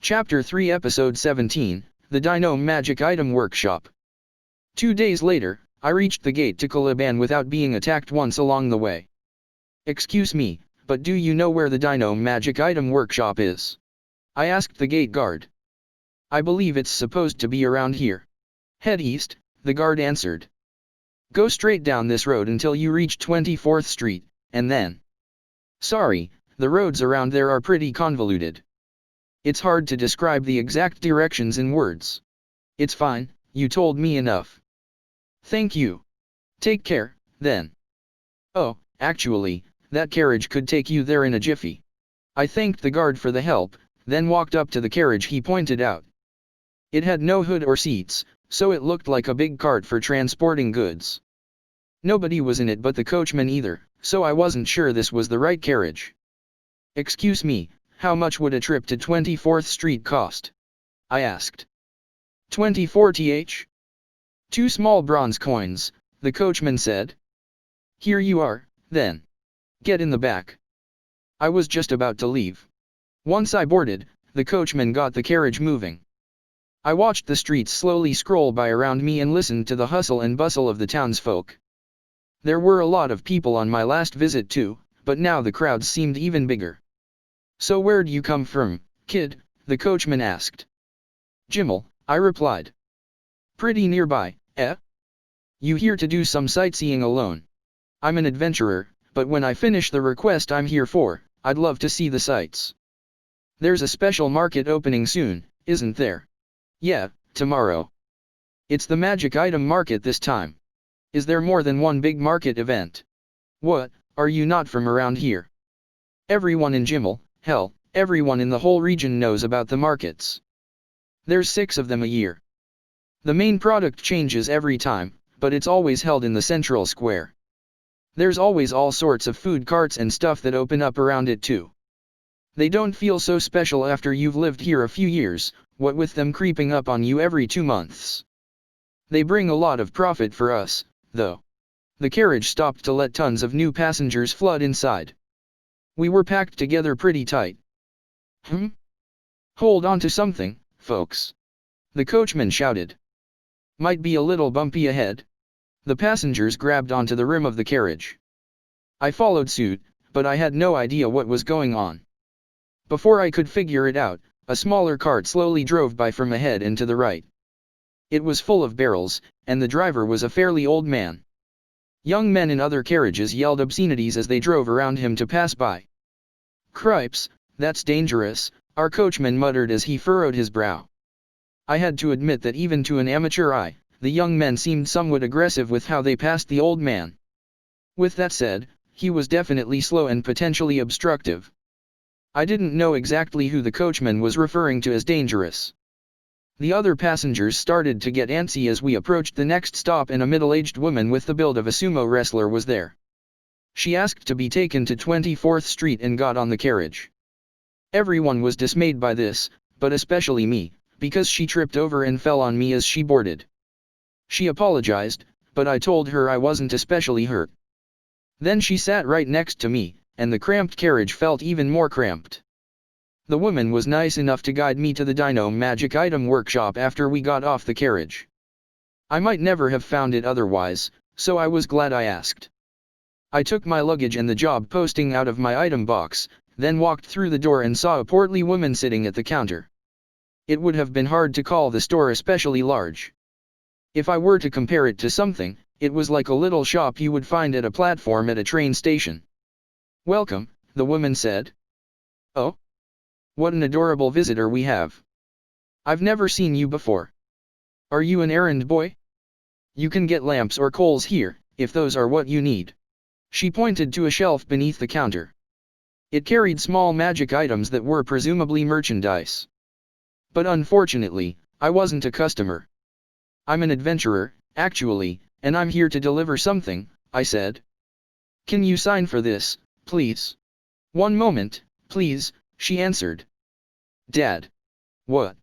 Chapter 3 Episode 17, The Dinome Magic Item Workshop. 2 days later, I reached the gate to Caliban without being attacked once along the way. "Excuse me, but do you know where the Dinome Magic Item Workshop is?" I asked the gate guard. "I believe it's supposed to be around here." "Head east," the guard answered. "Go straight down this road until you reach 24th Street, and then—" "Sorry, the roads around there are pretty convoluted. It's hard to describe the exact directions in words." "It's fine, you told me enough." "Thank you. Take care, then." "Oh, actually, that carriage could take you there in a jiffy." I thanked the guard for the help, then walked up to the carriage he pointed out. It had no hood or seats, so it looked like a big cart for transporting goods. Nobody was in it but the coachman either, so I wasn't sure this was the right carriage. "Excuse me, how much would a trip to 24th Street cost?" I asked. 24th? 2 small bronze coins, the coachman said. "Here you are, then. Get in the back." I was just about to leave. Once I boarded, the coachman got the carriage moving. I watched the streets slowly scroll by around me and listened to the hustle and bustle of the townsfolk. There were a lot of people on my last visit too, but now the crowds seemed even bigger. "So where'd you come from, kid?" the coachman asked. "Jimmel," I replied. "Pretty nearby, eh? You here to do some sightseeing alone?" "I'm an adventurer, but when I finish the request I'm here for, I'd love to see the sights." "There's a special market opening soon, isn't there?" "Yeah, tomorrow. It's the magic item market this time." "Is there more than one big market event?" "What, are you not from around here?" "Everyone in Jimmel, hell, everyone in the whole region knows about the markets. There's 6 of them a year. The main product changes every time, but it's always held in the central square. There's always all sorts of food carts and stuff that open up around it too. They don't feel so special after you've lived here a few years, what with them creeping up on you every 2 months. They bring a lot of profit for us, though." The carriage stopped to let tons of new passengers flood inside. We were packed together pretty tight. Hold on to something, folks," the coachman shouted. "Might be a little bumpy ahead." The passengers grabbed onto the rim of the carriage. I followed suit, but I had no idea what was going on. Before I could figure it out, a smaller cart slowly drove by from ahead and to the right. It was full of barrels, and the driver was a fairly old man. Young men in other carriages yelled obscenities as they drove around him to pass by. "Cripes, that's dangerous," our coachman muttered as he furrowed his brow. I had to admit that even to an amateur eye, the young men seemed somewhat aggressive with how they passed the old man. With that said, he was definitely slow and potentially obstructive. I didn't know exactly who the coachman was referring to as dangerous. The other passengers started to get antsy as we approached the next stop and a middle-aged woman with the build of a sumo wrestler was there. She asked to be taken to 24th Street and got on the carriage. Everyone was dismayed by this, but especially me, because she tripped over and fell on me as she boarded. She apologized, but I told her I wasn't especially hurt. Then she sat right next to me, and the cramped carriage felt even more cramped. The woman was nice enough to guide me to the Dinome Magic Item Workshop after we got off the carriage. I might never have found it otherwise, so I was glad I asked. I took my luggage and the job posting out of my item box, then walked through the door and saw a portly woman sitting at the counter. It would have been hard to call the store especially large. If I were to compare it to something, it was like a little shop you would find at a platform at a train station. "Welcome," the woman said. "Oh? What an adorable visitor we have. I've never seen you before. Are you an errand boy? You can get lamps or coals here, if those are what you need." She pointed to a shelf beneath the counter. It carried small magic items that were presumably merchandise. But unfortunately, I wasn't a customer. "I'm an adventurer, actually, and I'm here to deliver something," I said. "Can you sign for this, please?" "1 moment, please," she answered. "Dad." "What?"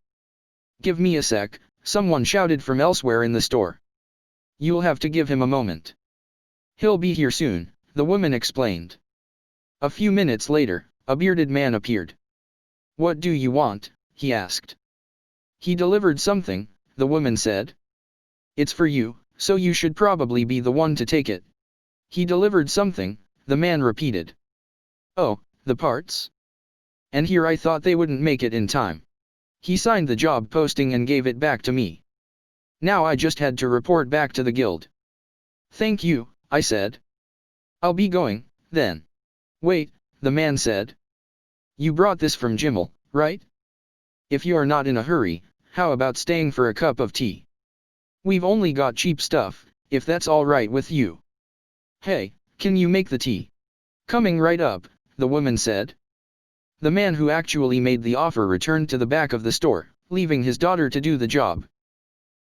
"Give me a sec," someone shouted from elsewhere in the store. "You'll have to give him a moment. He'll be here soon," the woman explained. A few minutes later, a bearded man appeared. "What do you want?" he asked. He delivered something, the woman said. It's for you, so you should probably be the one to take it. He delivered something, the man repeated. Oh, the parts? And here I thought they wouldn't make it in time. He signed the job posting and gave it back to me. Now I just had to report back to the guild. Thank you, I said. I'll be going, then. Wait, the man said. You brought this from Jimmel, right? If you are not in a hurry, how about staying for a cup of tea? We've only got cheap stuff, if that's all right with you. Hey, can you make the tea? Coming right up, the woman said. The man who actually made the offer returned to the back of the store, leaving his daughter to do the job.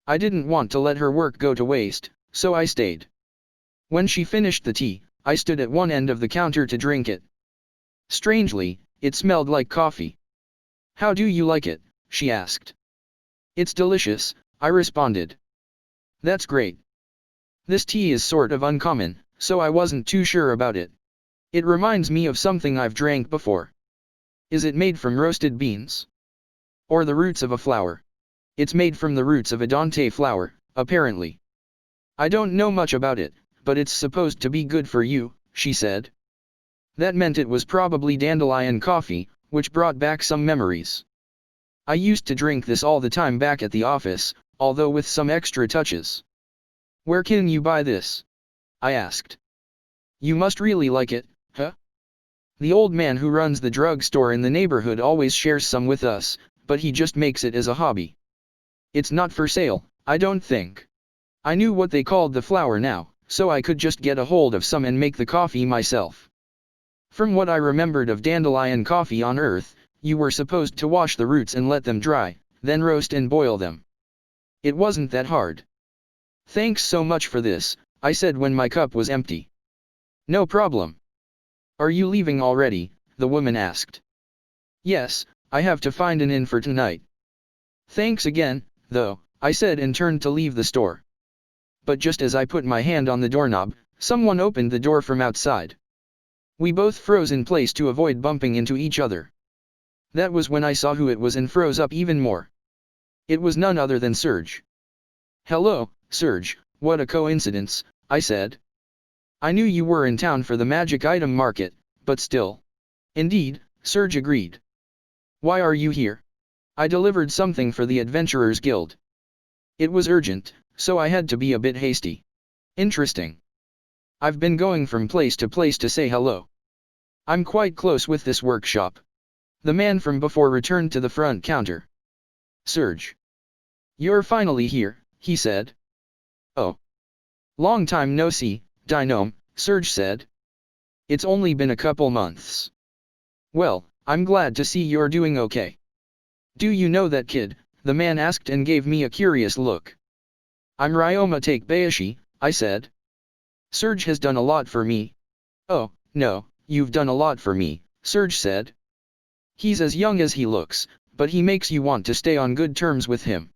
I didn't want to let her work go to waste, so I stayed. When she finished the tea, I stood at one end of the counter to drink it. Strangely, it smelled like coffee. How do you like it? She asked. It's delicious, I responded. That's great. This tea is sort of uncommon, so I wasn't too sure about it. It reminds me of something I've drank before. Is it made from roasted beans? Or the roots of a flower? It's made from the roots of a Dante flower, apparently. I don't know much about it, but it's supposed to be good for you, she said. That meant it was probably dandelion coffee, which brought back some memories. I used to drink this all the time back at the office, although with some extra touches. Where can you buy this? I asked. You must really like it, huh? The old man who runs the drugstore in the neighborhood always shares some with us, but he just makes it as a hobby. It's not for sale, I don't think. I knew what they called the flower now, so I could just get a hold of some and make the coffee myself. From what I remembered of dandelion coffee on Earth, you were supposed to wash the roots and let them dry, then roast and boil them. It wasn't that hard. Thanks so much for this, I said when my cup was empty. No problem. Are you leaving already? The woman asked. Yes, I have to find an inn for tonight. Thanks again, though, I said and turned to leave the store. But just as I put my hand on the doorknob, someone opened the door from outside. We both froze in place to avoid bumping into each other. That was when I saw who it was and froze up even more. It was none other than Serge. Hello, Serge, what a coincidence, I said. I knew you were in town for the magic item market, but still. Indeed, Serge agreed. Why are you here? I delivered something for the Adventurers Guild. It was urgent, so I had to be a bit hasty. Interesting. I've been going from place to say hello. I'm quite close with this workshop. The man from before returned to the front counter. Serge. You're finally here, he said. Oh. Long time no see, Dinome, Serge said. It's only been a couple months. Well, I'm glad to see you're doing okay. Do you know that kid? The man asked and gave me a curious look. I'm Ryoma Takebayashi, I said. Serge has done a lot for me. Oh, no, you've done a lot for me, Serge said. He's as young as he looks, but he makes you want to stay on good terms with him.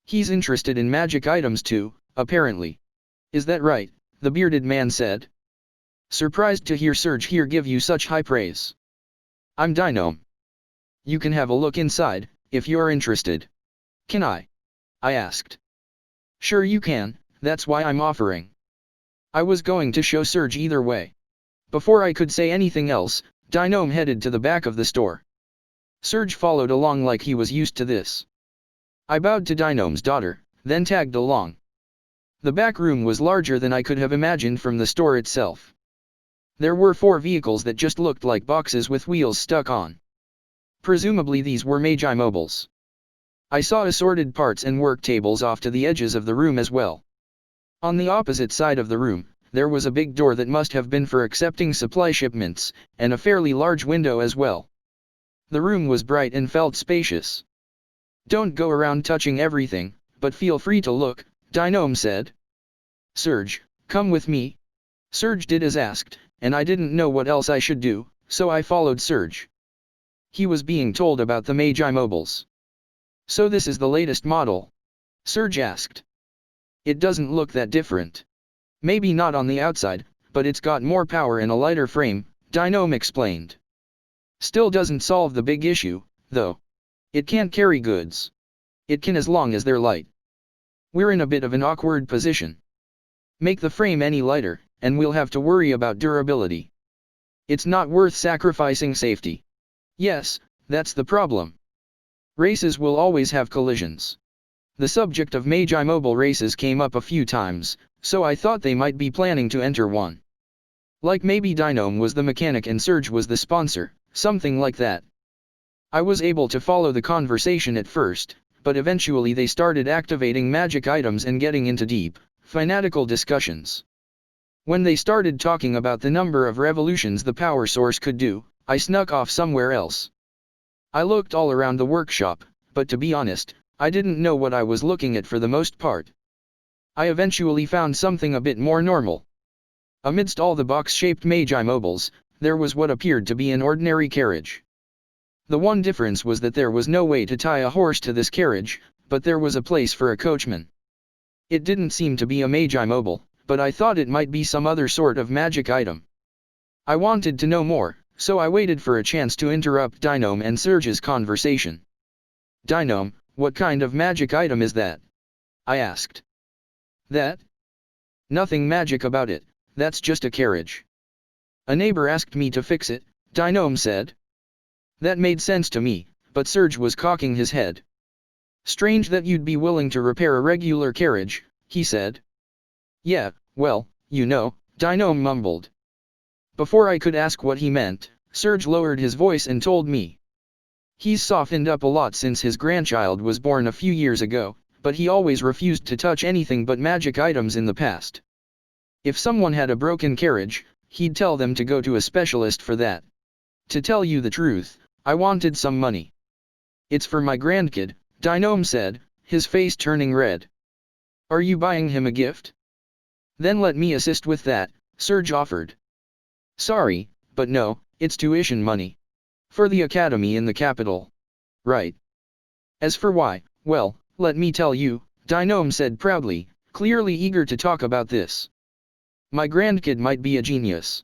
He's interested in magic items too, apparently. Is that right? The bearded man said. Surprised to hear Serge here give you such high praise. I'm Dinome. You can have a look inside, if you're interested. Can I? I asked. Sure you can, that's why I'm offering. I was going to show Serge either way. Before I could say anything else, Dinome headed to the back of the store. Serge followed along like he was used to this. I bowed to Dinome's daughter, then tagged along. The back room was larger than I could have imagined from the store itself. There were 4 vehicles that just looked like boxes with wheels stuck on. Presumably these were Magi mobiles. I saw assorted parts and work tables off to the edges of the room as well. On the opposite side of the room, there was a big door that must have been for accepting supply shipments, and a fairly large window as well. The room was bright and felt spacious. Don't go around touching everything, but feel free to look, Dinome said. Serge, come with me. Serge did as asked, and I didn't know what else I should do, so I followed Serge. He was being told about the Magi mobiles. So this is the latest model? Serge asked. It doesn't look that different. Maybe not on the outside, but it's got more power and a lighter frame, Dinome explained. Still doesn't solve the big issue, though. It can't carry goods. It can as long as they're light. We're in a bit of an awkward position. Make the frame any lighter, and we'll have to worry about durability. It's not worth sacrificing safety. Yes, that's the problem. Races will always have collisions. The subject of Magi mobile races came up a few times, so I thought they might be planning to enter one. Like maybe Dinome was the mechanic and Surge was the sponsor, something like that. I was able to follow the conversation at first, but eventually they started activating magic items and getting into deep, fanatical discussions. When they started talking about the number of revolutions the power source could do, I snuck off somewhere else. I looked all around the workshop, but to be honest, I didn't know what I was looking at for the most part. I eventually found something a bit more normal. Amidst all the box-shaped Magi mobiles, there was what appeared to be an ordinary carriage. The one difference was that there was no way to tie a horse to this carriage, but there was a place for a coachman. It didn't seem to be a Magi mobile, but I thought it might be some other sort of magic item. I wanted to know more, so I waited for a chance to interrupt Dinome and Surge's conversation. Dinome, what kind of magic item is that? I asked. That? Nothing magic about it, that's just a carriage. A neighbor asked me to fix it, Dinome said. That made sense to me, but Surge was cocking his head. Strange that you'd be willing to repair a regular carriage, he said. Yeah, well, you know, Dinome mumbled. Before I could ask what he meant, Surge lowered his voice and told me. He's softened up a lot since his grandchild was born a few years ago, but he always refused to touch anything but magic items in the past. If someone had a broken carriage, he'd tell them to go to a specialist for that. To tell you the truth, I wanted some money. It's for my grandkid, Dinome said, his face turning red. Are you buying him a gift? Then let me assist with that, Surge offered. Sorry, but no, it's tuition money. For the academy in the capital. Right. As for why, well, let me tell you, Dinome said proudly, clearly eager to talk about this. My grandkid might be a genius.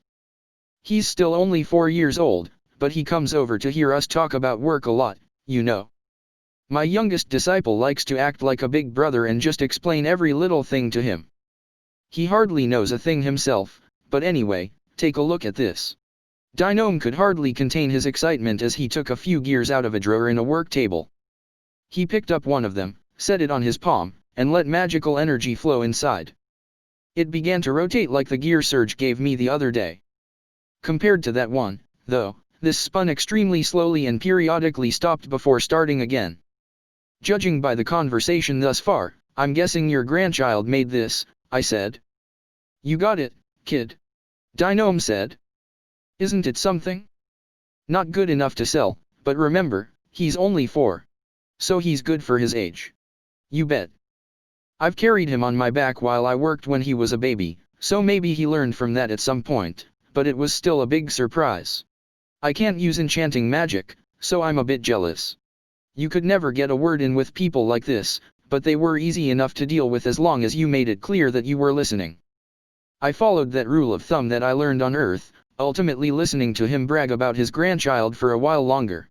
He's still only 4 years old, but he comes over to hear us talk about work a lot, you know. My youngest disciple likes to act like a big brother and just explain every little thing to him. He hardly knows a thing himself, but anyway, take a look at this. Dinome could hardly contain his excitement as he took a few gears out of a drawer in a work table. He picked up one of them, set it on his palm, and let magical energy flow inside. It began to rotate like the gear Surge gave me the other day. Compared to that one, though, this spun extremely slowly and periodically stopped before starting again. Judging by the conversation thus far, I'm guessing your grandchild made this, I said. You got it, kid. Dinome said. Isn't it something? Not good enough to sell, but remember, he's only 4. So he's good for his age. You bet. I've carried him on my back while I worked when he was a baby, so maybe he learned from that at some point, but it was still a big surprise. I can't use enchanting magic, so I'm a bit jealous. You could never get a word in with people like this, but they were easy enough to deal with as long as you made it clear that you were listening. I followed that rule of thumb that I learned on Earth, ultimately listening to him brag about his grandchild for a while longer.